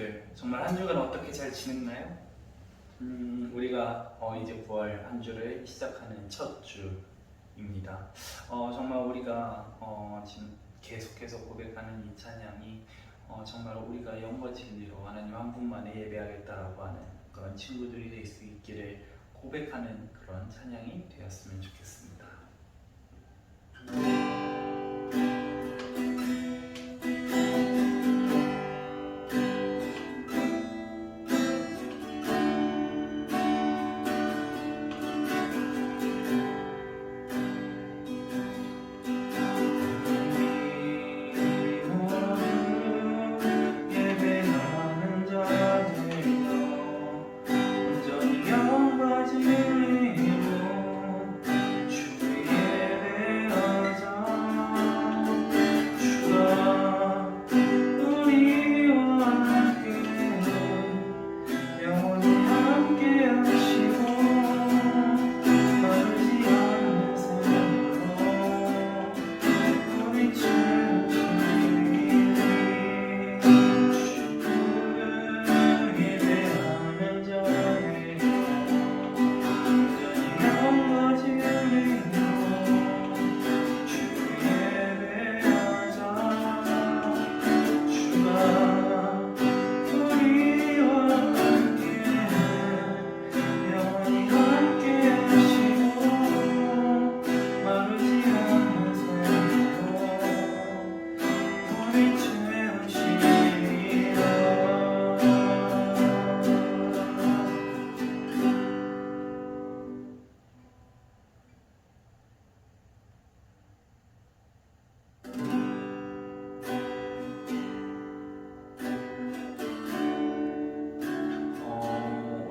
친구들, 정말 한 주간 어떻게 잘 지냈나요? 우리가 이제 9월 한 주를 시작하는 첫 주입니다. 정말 우리가 지금 계속해서 고백하는 이 찬양이 정말 우리가 영과 진리로 하나님 한 분만에 예배하겠다라고 하는 그런 친구들이 될 수 있기를 고백하는 그런 찬양이 되었으면 좋겠습니다.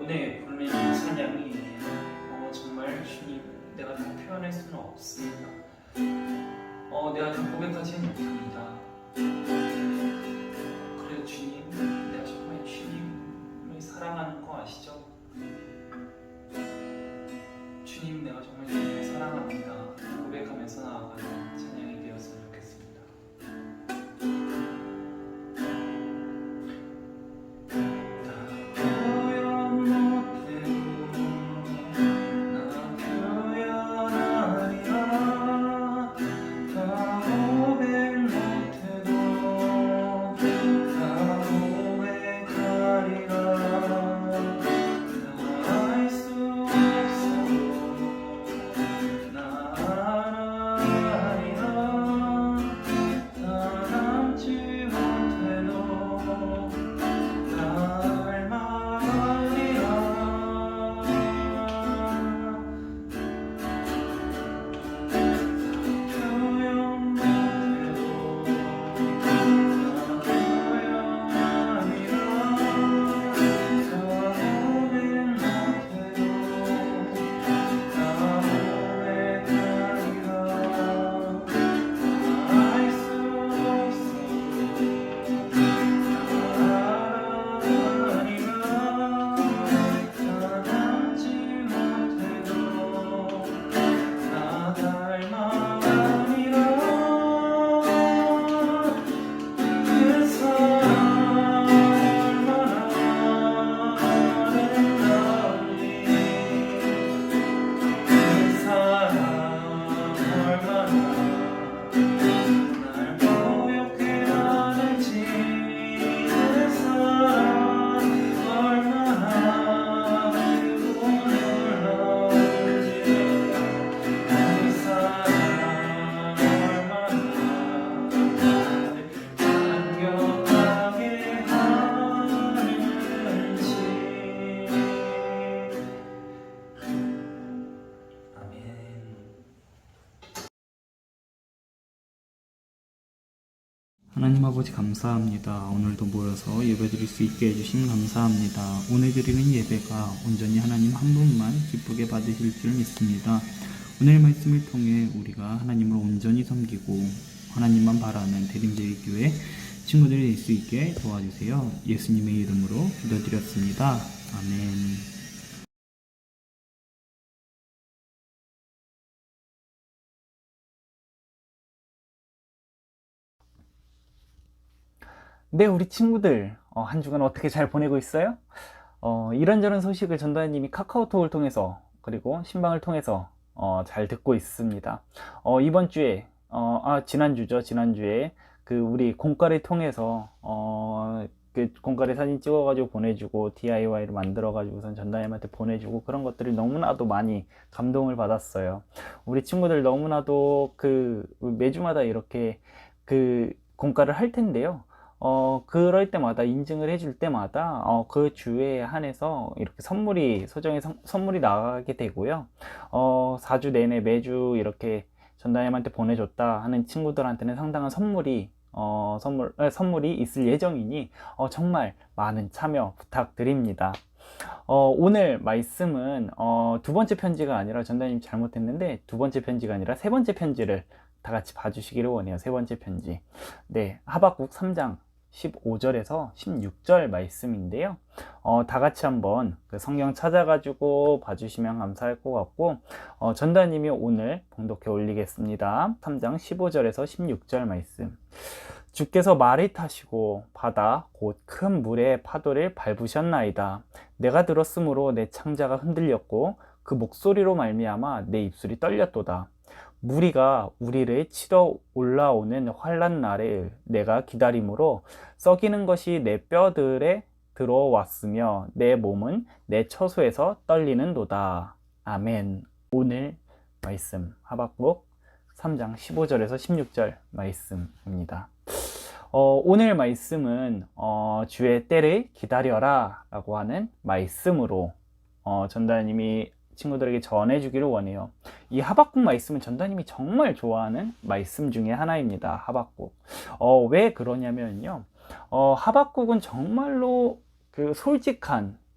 오늘 부르는 이 찬양이 정말 주님, 내가 다 표현할 수는 없습니다. 내가 다 고백하지 못합니다. 그래도 주님, 내가 정말 주님을 사랑하는 거 아시죠? 주님, 내가 정말 주님을 사랑합니다. 고백하면서 나아가는 찬양이 되었으면 좋겠습니다. 하나님 아버지 감사합니다. 오늘도 모여서 예배드릴 수 있게 해주심 감사합니다. 오늘 드리는 예배가 온전히 하나님 한 분만 기쁘게 받으실 줄 믿습니다. 오늘 말씀을 통해 우리가 하나님을 온전히 섬기고 하나님만 바라는 대림제일교회 친구들이 될 수 있게 도와주세요. 예수님의 이름으로 기도드렸습니다. 아멘. 네, 우리 친구들, 한 주간 어떻게 잘 보내고 있어요? 이런저런 소식을 전도사님이 카카오톡을 통해서, 그리고 신방을 통해서, 잘 듣고 있습니다. 이번 주에, 지난주죠. 지난주에, 우리 공과를 통해서, 그 공과를 사진 찍어가지고 보내주고, DIY를 만들어가지고선 전도사님한테 보내주고, 그런 것들이 너무나도 많이 감동을 받았어요. 우리 친구들 너무나도 매주마다 이렇게 공과를 할 텐데요. 그럴 때마다 인증을 해줄 때마다 그 주에 한해서 이렇게 소정의 선물이 나가게 되고요. 4주 내내 매주 이렇게 전다님한테 보내줬다 하는 친구들한테는 상당한 선물이 있을 예정이니 정말 많은 참여 부탁드립니다. 오늘 말씀은 두 번째 편지가 아니라 전다님 잘못했는데 두 번째 편지가 아니라 세 번째 편지를 다 같이 봐주시기를 원해요. 세 번째 편지. 네, 하박국 3장 15절에서 16절 말씀인데요. 다 같이 한번 그 성경 찾아가지고 봐주시면 감사할 것 같고, 전다님이 오늘 봉독해 올리겠습니다. 3장 15절에서 16절 말씀. 주께서 말을 타시고 바다 곧 큰 물의 파도를 밟으셨나이다. 내가 들었으므로 내 창자가 흔들렸고 그 목소리로 말미암아 내 입술이 떨렸도다. 무리가 우리를 치러 올라오는 환난 날을 내가 기다림으로 썩이는 것이 내 뼈들에 들어왔으며 내 몸은 내 처소에서 떨리는도다. 아멘. 오늘 말씀 하박국 3장 15절에서 16절 말씀입니다. 오늘 말씀은 주의 때를 기다려라 라고 하는 말씀으로 전다님이 친구들에게 전해주기를 원해요. 이 하박국 말씀은 전다님이 정말 좋아하는 말씀 중에 하나입니다. 하박국. 왜 그러냐면요. 하박국은 정말로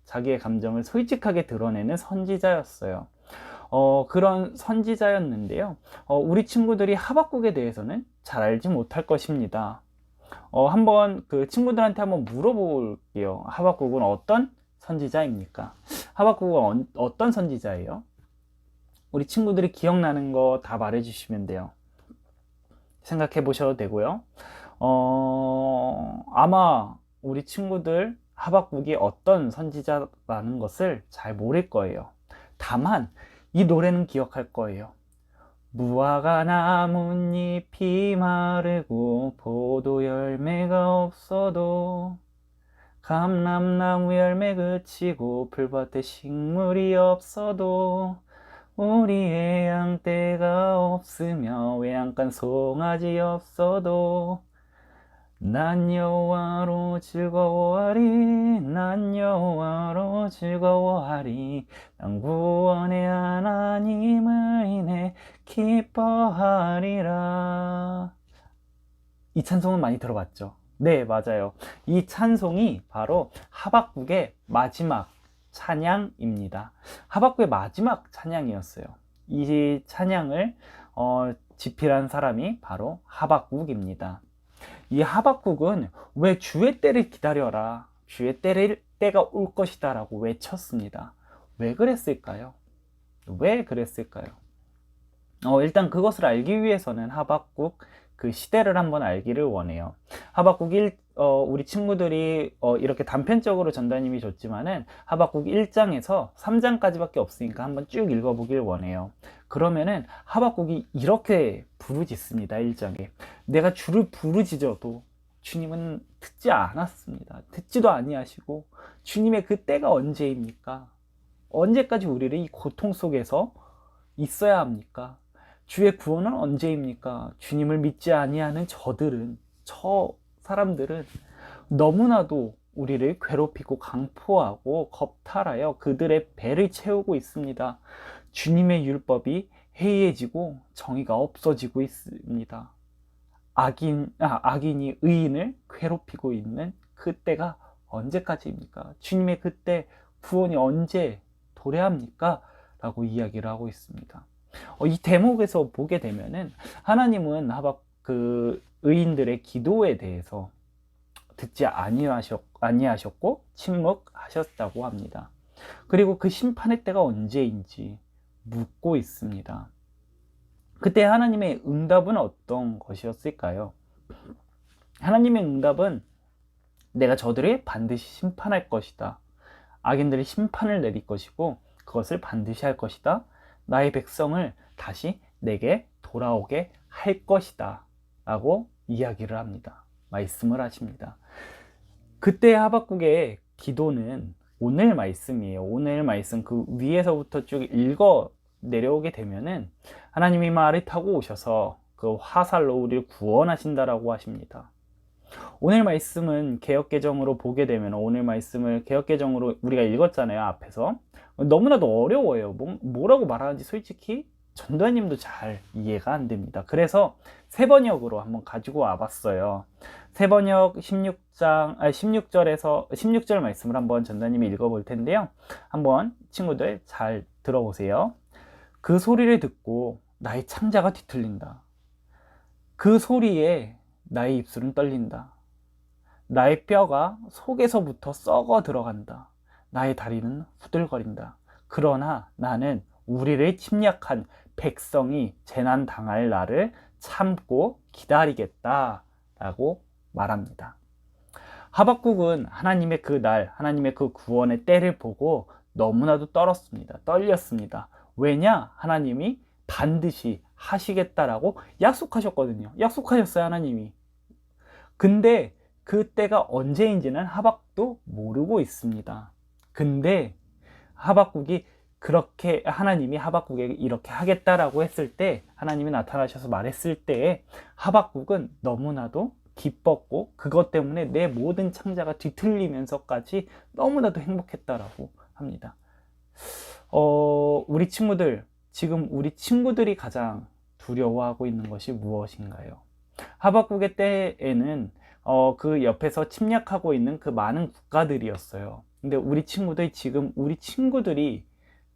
자기의 감정을 솔직하게 드러내는 선지자였어요. 그런 선지자였는데요. 우리 친구들이 하박국에 대해서는 잘 알지 못할 것입니다. 한번 친구들한테 한번 물어볼게요. 하박국은 어떤 선지자입니까? 하박국은 어떤 선지자예요? 우리 친구들이 기억나는 거 다 말해주시면 돼요. 생각해 보셔도 되고요. 아마 우리 친구들 하박국이 어떤 선지자라는 것을 잘 모를 거예요. 다만 이 노래는 기억할 거예요. 무화과 나뭇잎이 마르고 포도 열매가 없어도 감람나무 열매 그치고 풀밭에 식물이 없어도 우리의 양떼가 없으며 외양간 송아지 없어도 난 여호와로 즐거워하리 난 여호와로 즐거워하리 난 구원의 하나님을 인해 기뻐하리라. 이 찬송은 많이 들어봤죠? 네, 맞아요. 이 찬송이 바로 하박국의 마지막 찬양입니다. 하박국의 마지막 찬양이었어요. 이 찬양을 집필한 사람이 바로 하박국입니다. 이 하박국은 왜 주의 때를 기다려라, 주의 때가 올 것이다 라고 외쳤습니다. 왜 그랬을까요? 왜 그랬을까요? 일단 그것을 알기 위해서는 하박국 그 시대를 한번 알기를 원해요. 하박국 우리 친구들이 이렇게 단편적으로 전도사님이 줬지만은 하박국 1장에서 3장까지밖에 없으니까 한번 쭉 읽어보길 원해요. 그러면은 하박국이 이렇게 부르짖습니다. 1장에 내가 주를 부르짖어도 주님은 듣지 않았습니다. 듣지도 아니하시고 주님의 그 때가 언제입니까? 언제까지 우리를 이 고통 속에서 있어야 합니까? 주의 구원은 언제입니까? 주님을 믿지 아니하는 저 사람들은 너무나도 우리를 괴롭히고 강포하고 겁탈하여 그들의 배를 채우고 있습니다. 주님의 율법이 해이해지고 정의가 없어지고 있습니다. 악인이 의인을 괴롭히고 있는 그때가 언제까지입니까? 주님의 그때 구원이 언제 도래합니까? 라고 이야기를 하고 있습니다. 이 대목에서 보게 되면은 하나님은 의인들의 기도에 대해서 듣지 아니하셨고 침묵하셨다고 합니다. 그리고 그 심판의 때가 언제인지 묻고 있습니다. 그때 하나님의 응답은 어떤 것이었을까요? 하나님의 응답은 내가 저들을 반드시 심판할 것이다. 악인들이 심판을 내릴 것이고 그것을 반드시 할 것이다. 나의 백성을 다시 내게 돌아오게 할 것이다. 라고 이야기를 합니다. 말씀을 하십니다. 그때 하박국의 기도는 오늘 말씀이에요. 오늘 말씀 그 위에서부터 쭉 읽어 내려오게 되면은 하나님이 말을 타고 오셔서 그 화살로 우리를 구원하신다라고 하십니다. 오늘 말씀은 개역개정으로 보게 되면 오늘 말씀을 개역개정으로 우리가 읽었잖아요. 앞에서 너무나도 어려워요. 뭐라고 말하는지 솔직히 전도사님도 잘 이해가 안 됩니다. 그래서 세번역으로 한번 가지고 와봤어요. 세번역 16절 말씀을 한번 전도사님이 읽어볼 텐데요. 한번 친구들 잘 들어보세요. 그 소리를 듣고 나의 창자가 뒤틀린다. 그 소리에 나의 입술은 떨린다. 나의 뼈가 속에서부터 썩어 들어간다. 나의 다리는 후들거린다. 그러나 나는 우리를 침략한 백성이 재난 당할 날을 참고 기다리겠다 라고 말합니다. 하박국은 하나님의 그 날, 하나님의 그 구원의 때를 보고 너무나도 떨렸습니다. 왜냐? 하나님이 반드시 하시겠다라고 약속하셨거든요. 약속하셨어요, 하나님이. 근데 그 때가 언제인지는 하박도 모르고 있습니다. 근데 하박국이 그렇게 하나님이 하박국에게 이렇게 하겠다라고 했을 때, 하나님이 나타나셔서 말했을 때 하박국은 너무나도 기뻤고 그것 때문에 내 모든 창자가 뒤틀리면서까지 너무나도 행복했다라고 합니다. 우리 친구들, 지금 우리 친구들이 가장 두려워하고 있는 것이 무엇인가요? 하박국의 때에는 그 옆에서 침략하고 있는 그 많은 국가들이었어요. 근데 우리 친구들이 지금 우리 친구들이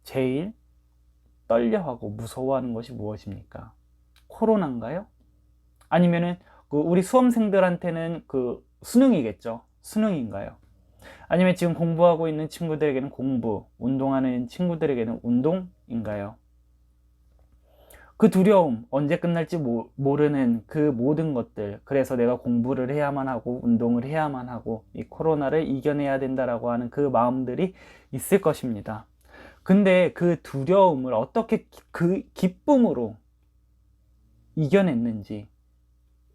제일 떨려하고 무서워하는 것이 무엇입니까? 코로나인가요? 아니면은 그 우리 수험생들한테는 그 수능이겠죠? 수능인가요? 아니면 지금 공부하고 있는 친구들에게는 공부, 운동하는 친구들에게는 운동인가요? 그 두려움, 언제 끝날지 모르는 그 모든 것들, 그래서 내가 공부를 해야만 하고 운동을 해야만 하고 이 코로나를 이겨내야 된다라고 하는 그 마음들이 있을 것입니다. 근데 그 두려움을 어떻게 그 기쁨으로 이겨냈는지,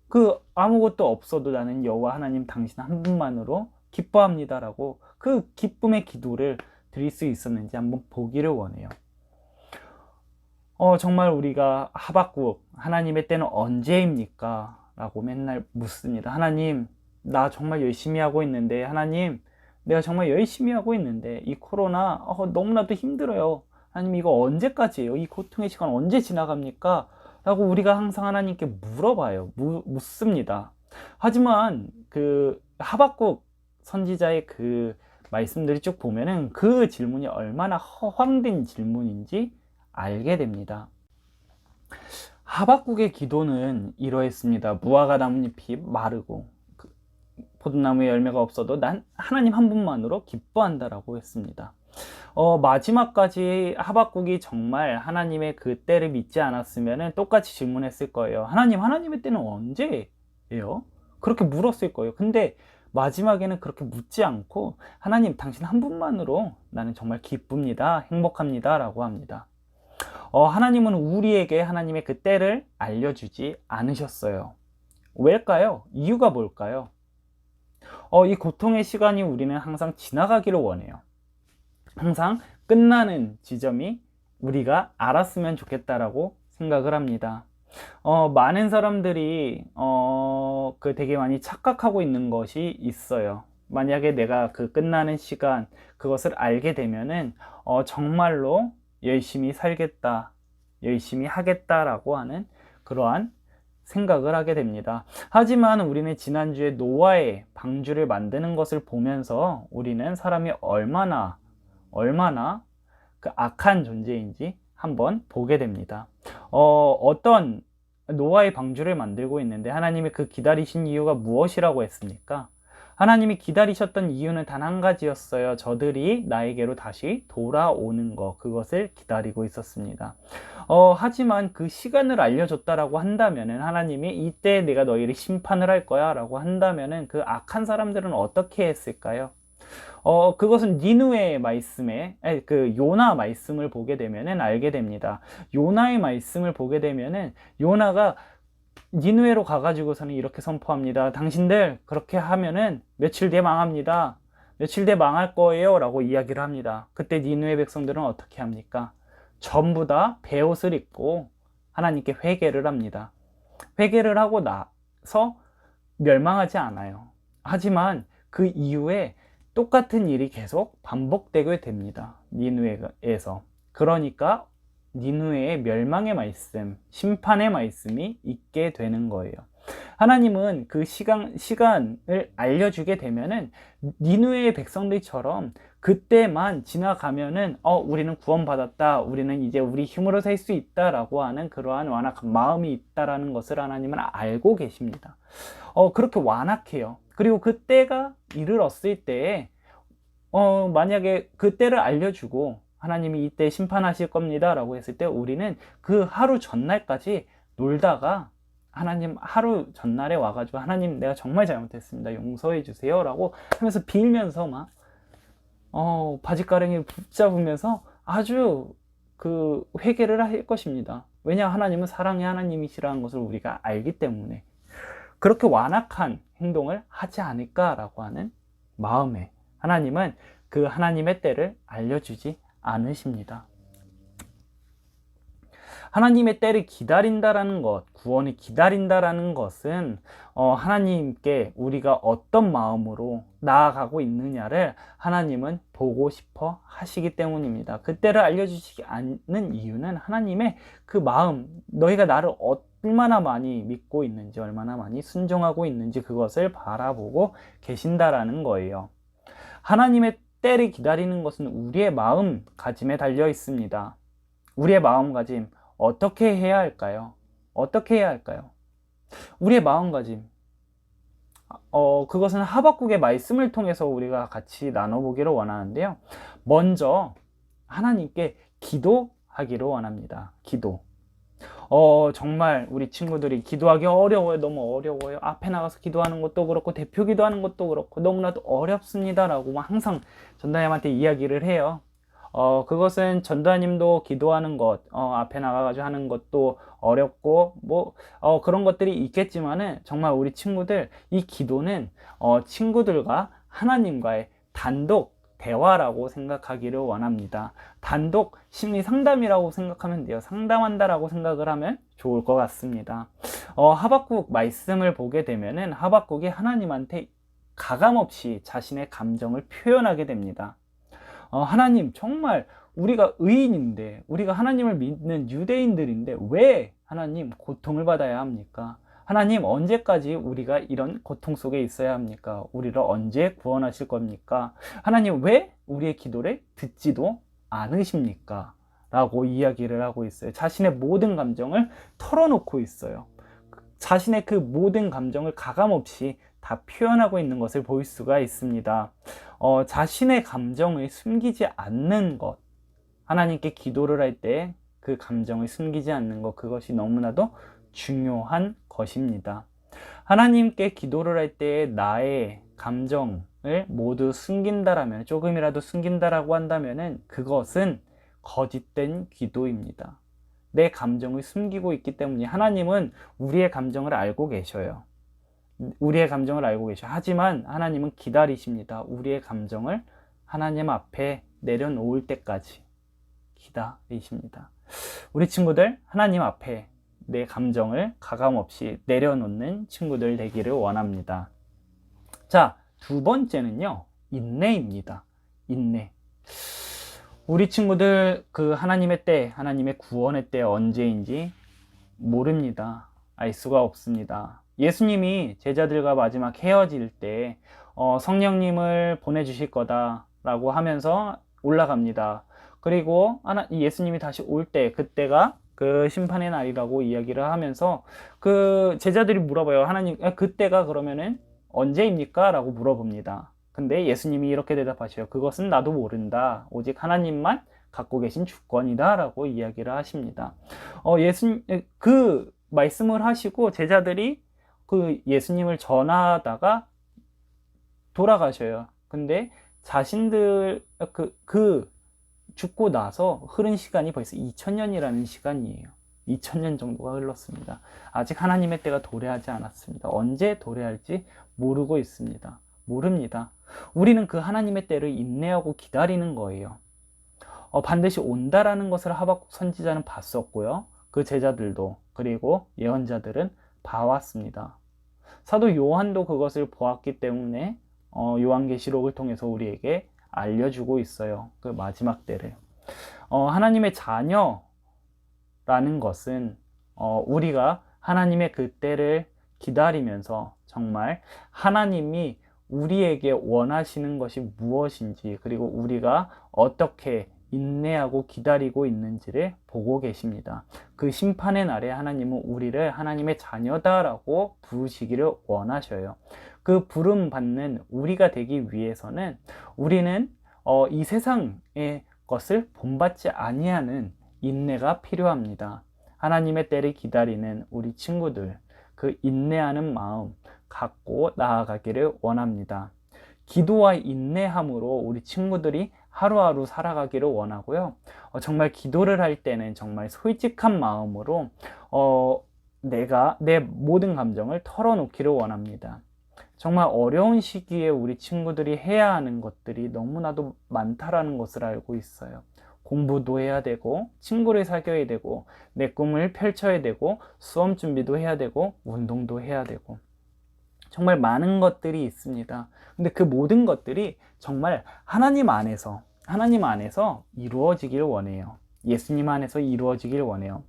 그 아무것도 없어도 나는 여호와 하나님 당신 한 분만으로 기뻐합니다라고 그 기쁨의 기도를 드릴 수 있었는지 한번 보기를 원해요. 정말 우리가 하박국, 하나님의 때는 언제입니까? 라고 맨날 묻습니다. 하나님, 나 정말 열심히 하고 있는데, 하나님, 내가 정말 열심히 하고 있는데, 이 코로나, 너무나도 힘들어요. 하나님, 이거 언제까지예요? 이 고통의 시간 언제 지나갑니까? 라고 우리가 항상 하나님께 물어봐요. 묻습니다. 하지만, 그, 하박국 선지자의 그 말씀들이 쭉 보면은 그 질문이 얼마나 허황된 질문인지 알게 됩니다. 하박국의 기도는 이러했습니다. 무화과 나뭇잎이 마르고 포도나무에 열매가 없어도 난 하나님 한 분만으로 기뻐한다라고 했습니다. 마지막까지 하박국이 정말 하나님의 그 때를 믿지 않았으면 똑같이 질문했을 거예요. 하나님의 때는 언제예요? 그렇게 물었을 거예요. 근데 마지막에는 그렇게 묻지 않고 하나님 당신 한 분만으로 나는 정말 기쁩니다, 행복합니다 라고 합니다. 하나님은 우리에게 하나님의 그 때를 알려주지 않으셨어요. 왜일까요? 이유가 뭘까요? 이 고통의 시간이 우리는 항상 지나가기를 원해요. 항상 끝나는 지점이 우리가 알았으면 좋겠다라고 생각을 합니다. 많은 사람들이 그 되게 많이 착각하고 있는 것이 있어요. 만약에 내가 그 끝나는 시간 그것을 알게 되면은 정말로 열심히 살겠다, 열심히 하겠다라고 하는 그러한 생각을 하게 됩니다. 하지만 우리는 지난주에 노아의 방주를 만드는 것을 보면서 우리는 사람이 얼마나 그 악한 존재인지 한번 보게 됩니다. 어떤 노아의 방주를 만들고 있는데 하나님이 그 기다리신 이유가 무엇이라고 했습니까? 하나님이 기다리셨던 이유는 단 한 가지였어요. 저들이 나에게로 다시 돌아오는 것, 그것을 기다리고 있었습니다. 하지만 그 시간을 알려줬다라고 한다면은, 하나님이 이때 내가 너희를 심판을 할 거야 라고 한다면은 그 악한 사람들은 어떻게 했을까요? 그것은 니누의 말씀에, 그 요나 말씀을 보게 되면은 알게 됩니다. 요나의 말씀을 보게 되면은 요나가 니누에로 가가지고서는 이렇게 선포합니다. 당신들 그렇게 하면은 며칠 뒤에 망합니다. 며칠 뒤에 망할 거예요 라고 이야기를 합니다. 그때 니누의 백성들은 어떻게 합니까? 전부 다 베옷을 입고 하나님께 회개를 합니다. 회개를 하고 나서 멸망하지 않아요. 하지만 그 이후에 똑같은 일이 계속 반복되게 됩니다. 니누에에서. 그러니까 니누에의 멸망의 말씀, 심판의 말씀이 있게 되는 거예요. 하나님은 그 시간을 알려주게 되면은 니누에의 백성들처럼 그때만 지나가면은 우리는 구원받았다, 우리는 이제 우리 힘으로 살 수 있다라고 하는 그러한 완악한 마음이 있다라는 것을 하나님은 알고 계십니다. 그렇게 완악해요. 그리고 그때가 이르렀을 때에 만약에 그때를 알려주고 하나님이 이때 심판하실 겁니다 라고 했을 때 우리는 그 하루 전날까지 놀다가 하나님 하루 전날에 와가지고 하나님 내가 정말 잘못했습니다, 용서해 주세요 라고 하면서 빌면서 막 바짓가랑이를 붙잡으면서 아주 그 회개를 할 것입니다. 왜냐, 하나님은 사랑의 하나님이시라는 것을 우리가 알기 때문에 그렇게 완악한 행동을 하지 않을까라고 하는 마음에 하나님은 그 하나님의 때를 알려주지 않으십니다. 하나님의 때를 기다린다라는 것, 구원을 기다린다라는 것은 하나님께 우리가 어떤 마음으로 나아가고 있느냐를 하나님은 보고 싶어 하시기 때문입니다. 그 때를 알려주시지 않는 이유는 하나님의 그 마음, 너희가 나를 얼마나 많이 믿고 있는지, 얼마나 많이 순종하고 있는지 그것을 바라보고 계신다라는 거예요. 하나님의 때를 기다리는 것은 우리의 마음가짐에 달려 있습니다. 우리의 마음가짐 어떻게 해야 할까요? 어떻게 해야 할까요? 우리의 마음가짐, 그것은 하박국의 말씀을 통해서 우리가 같이 나눠보기를 원하는데요. 먼저 하나님께 기도하기를 원합니다. 기도. 정말 우리 친구들이 기도하기 어려워요. 너무 어려워요. 앞에 나가서 기도하는 것도 그렇고 대표 기도하는 것도 그렇고 너무나도 어렵습니다 라고 항상 전도사님한테 이야기를 해요. 그것은 전도사님도 기도하는 것, 앞에 나가가지고 하는 것도 어렵고 그런 것들이 있겠지만은 정말 우리 친구들, 이 기도는 친구들과 하나님과의 단독 대화라고 생각하기를 원합니다. 단독 심리 상담이라고 생각하면 돼요. 상담한다라고 생각을 하면 좋을 것 같습니다. 하박국 말씀을 보게 되면은 하박국이 하나님한테 가감없이 자신의 감정을 표현하게 됩니다. 하나님, 정말 우리가 의인인데, 우리가 하나님을 믿는 유대인들인데 왜 하나님 고통을 받아야 합니까? 하나님, 언제까지 우리가 이런 고통 속에 있어야 합니까? 우리를 언제 구원하실 겁니까? 하나님, 왜 우리의 기도를 듣지도 않으십니까? 라고 이야기를 하고 있어요. 자신의 모든 감정을 털어놓고 있어요. 자신의 그 모든 감정을 가감없이 다 표현하고 있는 것을 볼 수가 있습니다. 자신의 감정을 숨기지 않는 것, 하나님께 기도를 할 때 그 감정을 숨기지 않는 것, 그것이 너무나도 중요한 것입니다. 하나님께 기도를 할 때 나의 감정을 모두 숨긴다라면, 조금이라도 숨긴다라고 한다면은 그것은 거짓된 기도입니다. 내 감정을 숨기고 있기 때문에 하나님은 우리의 감정을 알고 계셔요. 우리의 감정을 알고 계셔. 하지만 하나님은 기다리십니다. 우리의 감정을 하나님 앞에 내려놓을 때까지 기다리십니다. 우리 친구들, 하나님 앞에 내 감정을 가감없이 내려놓는 친구들 되기를 원합니다. 자, 두 번째는요, 인내입니다. 인내. 우리 친구들, 그 하나님의 때, 하나님의 구원의 때 언제인지 모릅니다. 알 수가 없습니다. 예수님이 제자들과 마지막 헤어질 때 성령님을 보내주실 거다라고 하면서 올라갑니다. 그리고 예수님이 다시 올 때, 그때가 그 심판의 날이라고 이야기를 하면서 그 제자들이 물어봐요. 하나님, 그때가 그러면은 언제입니까? 라고 물어봅니다. 근데 예수님이 이렇게 대답하셔요. 그것은 나도 모른다. 오직 하나님만 갖고 계신 주권이다. 라고 이야기를 하십니다. 그 말씀을 하시고 제자들이 그 예수님을 전하다가 돌아가셔요. 근데 자신들 죽고 나서 흐른 시간이 벌써 2000년이라는 시간이에요. 2000년 정도가 흘렀습니다. 아직 하나님의 때가 도래하지 않았습니다. 언제 도래할지 모르고 있습니다. 모릅니다. 우리는 그 하나님의 때를 인내하고 기다리는 거예요. 반드시 온다라는 것을 하박국 선지자는 봤었고요. 그 제자들도, 그리고 예언자들은 봐왔습니다. 사도 요한도 그것을 보았기 때문에 요한계시록을 통해서 우리에게 알려주고 있어요. 그 마지막 때를. 하나님의 자녀라는 것은 우리가 하나님의 그 때를 기다리면서 정말 하나님이 우리에게 원하시는 것이 무엇인지, 그리고 우리가 어떻게 인내하고 기다리고 있는지를 보고 계십니다. 그 심판의 날에 하나님은 우리를 하나님의 자녀다라고 부르시기를 원하셔요. 그 부름 받는 우리가 되기 위해서는 우리는 이 세상의 것을 본받지 아니하는 인내가 필요합니다. 하나님의 때를 기다리는 우리 친구들, 그 인내하는 마음 갖고 나아가기를 원합니다. 기도와 인내함으로 우리 친구들이 하루하루 살아가기를 원하고요. 정말 기도를 할 때는 정말 솔직한 마음으로 내가 내 모든 감정을 털어놓기를 원합니다. 정말 어려운 시기에 우리 친구들이 해야 하는 것들이 너무나도 많다라는 것을 알고 있어요. 공부도 해야 되고, 친구를 사귀어야 되고, 내 꿈을 펼쳐야 되고, 수험 준비도 해야 되고, 운동도 해야 되고, 정말 많은 것들이 있습니다. 근데 그 모든 것들이 정말 하나님 안에서 이루어지길 원해요. 예수님 안에서 이루어지길 원해요.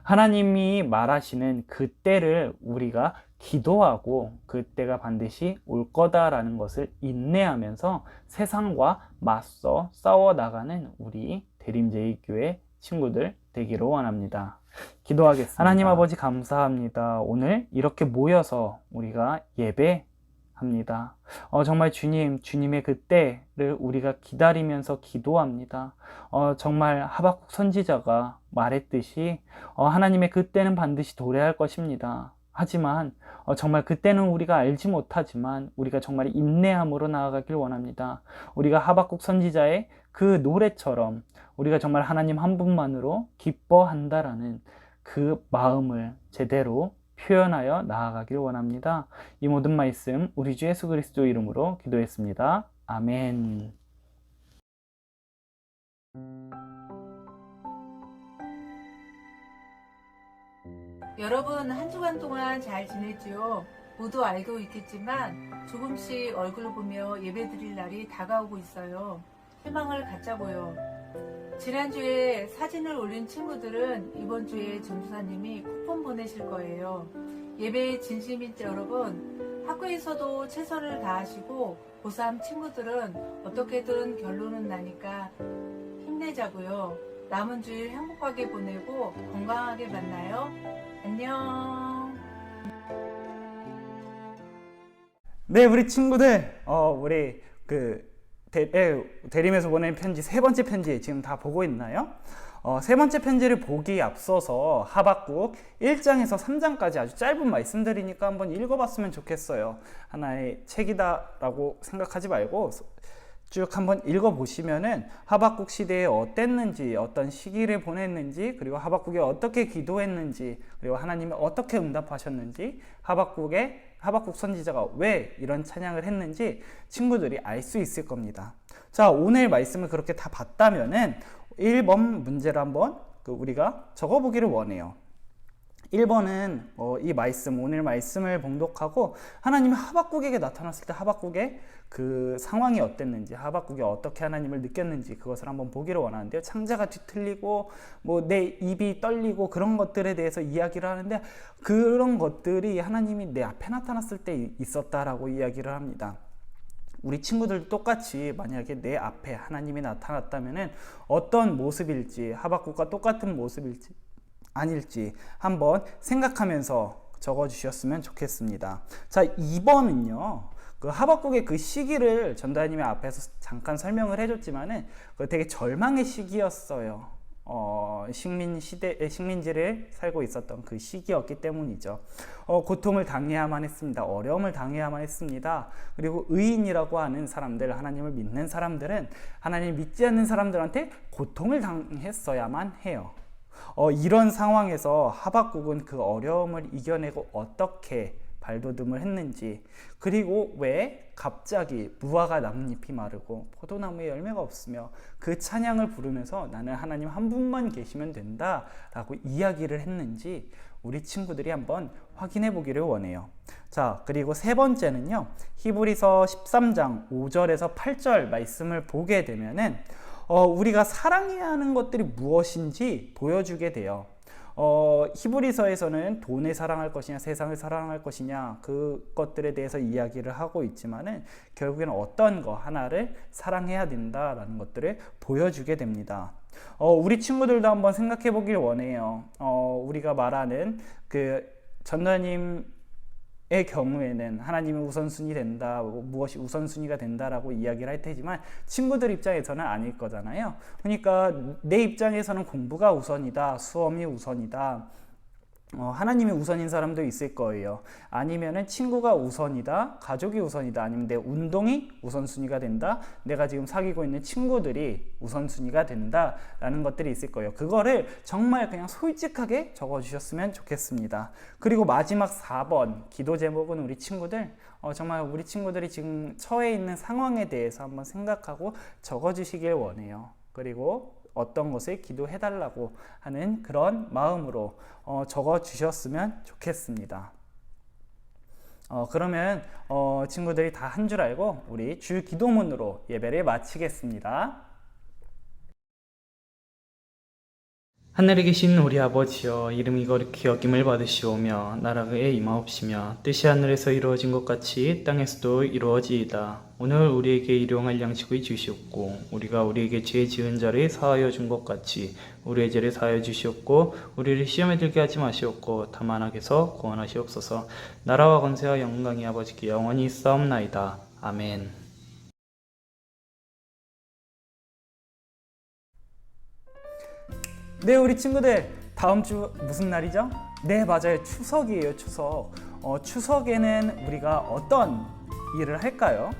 하나님이 말하시는 그 때를 우리가 기도하고 그 때가 반드시 올 거다라는 것을 인내하면서 세상과 맞서 싸워 나가는 우리 대림제일 교회 친구들 되기를 원합니다. 기도하겠습니다. 하나님 아버지 감사합니다. 오늘 이렇게 모여서 우리가 예배합니다. 정말 주님의 그 때를 우리가 기다리면서 기도합니다. 정말 하박국 선지자가 말했듯이 하나님의 그 때는 반드시 도래할 것입니다. 하지만 정말 그때는 우리가 알지 못하지만 우리가 정말 인내함으로 나아가길 원합니다. 우리가 하박국 선지자의 그 노래처럼 우리가 정말 하나님 한 분만으로 기뻐한다라는 그 마음을 제대로 표현하여 나아가길 원합니다. 이 모든 말씀 우리 주 예수 그리스도 이름으로 기도했습니다. 아멘. 여러분 한 주간 동안 잘 지냈지요? 모두 알고 있겠지만 조금씩 얼굴 보며 예배드릴 날이 다가오고 있어요. 희망을 갖자고요. 지난주에 사진을 올린 친구들은 이번 주에 전도사님이 쿠폰 보내실 거예요. 예배에 진심인 여러분, 학교에서도 최선을 다하시고 고3 친구들은 어떻게든 결론은 나니까 힘내자고요. 남은 주일 행복하게 보내고 건강하게 만나요. 안녕. 네, 우리 친구들, 우리 대림에서 보낸 편지 세 번째 편지 지금 다 보고 있나요? 세 번째 편지를 보기에 앞서서 하박국 1장에서 3장까지 아주 짧은 말씀들이니까 한번 읽어봤으면 좋겠어요. 하나의 책이다라고 생각하지 말고 쭉 한번 읽어보시면은 하박국 시대에 어땠는지, 어떤 시기를 보냈는지, 그리고 하박국이 어떻게 기도했는지, 그리고 하나님이 어떻게 응답하셨는지, 하박국 선지자가 왜 이런 찬양을 했는지 친구들이 알 수 있을 겁니다. 자, 오늘 말씀을 그렇게 다 봤다면은 1번 문제를 한번 우리가 적어보기를 원해요. 1번은 이 말씀, 오늘 말씀을 봉독하고 하나님이 하박국에게 나타났을 때 하박국의 그 상황이 어땠는지, 하박국이 어떻게 하나님을 느꼈는지 그것을 한번 보기를 원하는데요. 창자가 뒤틀리고 내 입이 떨리고 그런 것들에 대해서 이야기를 하는데 그런 것들이 하나님이 내 앞에 나타났을 때 있었다라고 이야기를 합니다. 우리 친구들도 똑같이 만약에 내 앞에 하나님이 나타났다면은 어떤 모습일지, 하박국과 똑같은 모습일지 아닐지 한번 생각하면서 적어주셨으면 좋겠습니다. 자, 2번은요. 그 하박국의 그 시기를 전도사님이 앞에서 잠깐 설명을 해줬지만은 그 되게 절망의 시기였어요. 식민지를 살고 있었던 그 시기였기 때문이죠. 고통을 당해야만 했습니다. 어려움을 당해야만 했습니다. 그리고 의인이라고 하는 사람들, 하나님을 믿는 사람들은 하나님을 믿지 않는 사람들한테 고통을 당했어야만 해요. 이런 상황에서 하박국은 그 어려움을 이겨내고 어떻게 발돋움을 했는지, 그리고 왜 갑자기 무화과 나뭇잎이 마르고 포도나무에 열매가 없으며 그 찬양을 부르면서 나는 하나님 한 분만 계시면 된다 라고 이야기를 했는지 우리 친구들이 한번 확인해 보기를 원해요. 자, 그리고 세 번째는요, 히브리서 13장 5절에서 8절 말씀을 보게 되면은 우리가 사랑해야 하는 것들이 무엇인지 보여주게 돼요. 히브리서에서는 돈을 사랑할 것이냐 세상을 사랑할 것이냐 그것들에 대해서 이야기를 하고 있지만은 결국에는 어떤 거 하나를 사랑해야 된다라는 것들을 보여주게 됩니다. 우리 친구들도 한번 생각해 보길 원해요. 우리가 말하는 그 전도사님의 경우에는 하나님이 우선순위 된다, 무엇이 우선순위가 된다라고 이야기를 할 테지만 친구들 입장에서는 아닐 거잖아요. 그러니까 내 입장에서는 공부가 우선이다, 수험이 우선이다, 하나님이 우선인 사람도 있을 거예요. 아니면은 친구가 우선이다, 가족이 우선이다, 아니면 내 운동이 우선순위가 된다, 내가 지금 사귀고 있는 친구들이 우선순위가 된다 라는 것들이 있을 거예요. 그거를 정말 그냥 솔직하게 적어주셨으면 좋겠습니다. 그리고 마지막 4번 기도 제목은 우리 친구들 정말 우리 친구들이 지금 처해 있는 상황에 대해서 한번 생각하고 적어주시길 원해요. 그리고 어떤 것을 기도해달라고 하는 그런 마음으로 적어주셨으면 좋겠습니다. 그러면 친구들이 다 한 줄 알고 우리 주 기도문으로 예배를 마치겠습니다. 하늘에 계신 우리 아버지여, 이름이 거룩히 여김을 받으시오며 나라가 임하옵시며 뜻이 하늘에서 이루어진 것 같이 땅에서도 이루어지이다. 오늘 우리에게 일용할 양식을 주시옵고 우리가 우리에게 죄 지은 자를 사하여 준 것 같이 우리의 죄를 사하여 주시옵고 우리를 시험에 들게 하지 마시옵고 다만 악에서 구원하시옵소서. 나라와 권세와 영광이 아버지께 영원히 있사옵나이다. 아멘. 네, 우리 친구들 다음 주 무슨 날이죠? 네, 맞아요. 추석이에요. 추석. 추석에는 우리가 어떤 일을 할까요?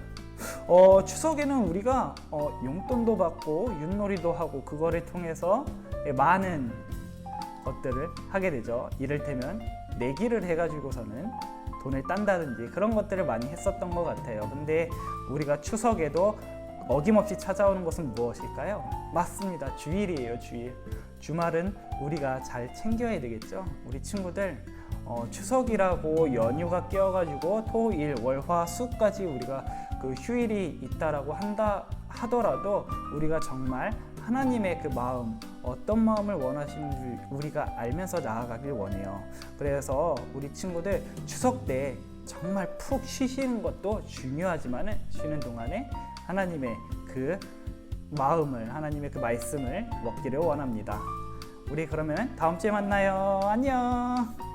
추석에는 우리가 용돈도 받고 윷놀이도 하고 그거를 통해서 많은 것들을 하게 되죠. 이를테면 내기를 해가지고서는 돈을 딴다든지 그런 것들을 많이 했었던 것 같아요. 근데 우리가 추석에도 어김없이 찾아오는 것은 무엇일까요? 맞습니다. 주일이에요. 주일. 주말은 우리가 잘 챙겨야 되겠죠. 우리 친구들 추석이라고 연휴가 끼어가지고 토, 일, 월, 화, 수까지 우리가 그 휴일이 있다라고 하더라도 우리가 정말 하나님의 그 마음, 어떤 마음을 원하시는지 우리가 알면서 나아가길 원해요. 그래서 우리 친구들 추석 때 정말 푹 쉬시는 것도 중요하지만 쉬는 동안에 하나님의 그 마음을, 하나님의 그 말씀을 먹기를 원합니다. 우리 그러면 다음 주에 만나요. 안녕.